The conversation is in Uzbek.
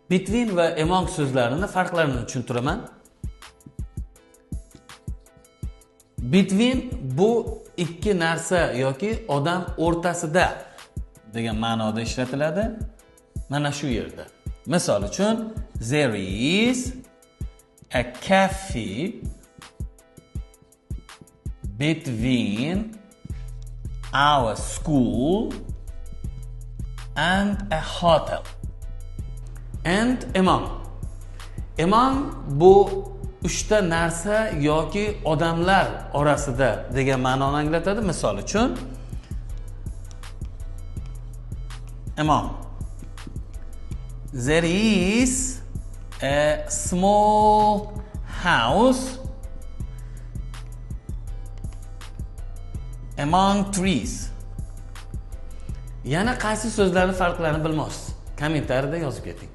Between va among so'zlarini farqlarini tushuntiraman. Between bu ikki narsa yoki odam o'rtasida degan ma'noda ishlatiladi. Mana shu yerda. Misol uchun, there is a cafe between our school and a hotel. And among. Among bu uchta narsa yoki odamlar orasida degan ma'noni anglatadi. Misol uchun, among. There is a small house among trees. Yana qaysi so'zlarning farqlarini bilmoqsiz? Kommentariyada yozib keting.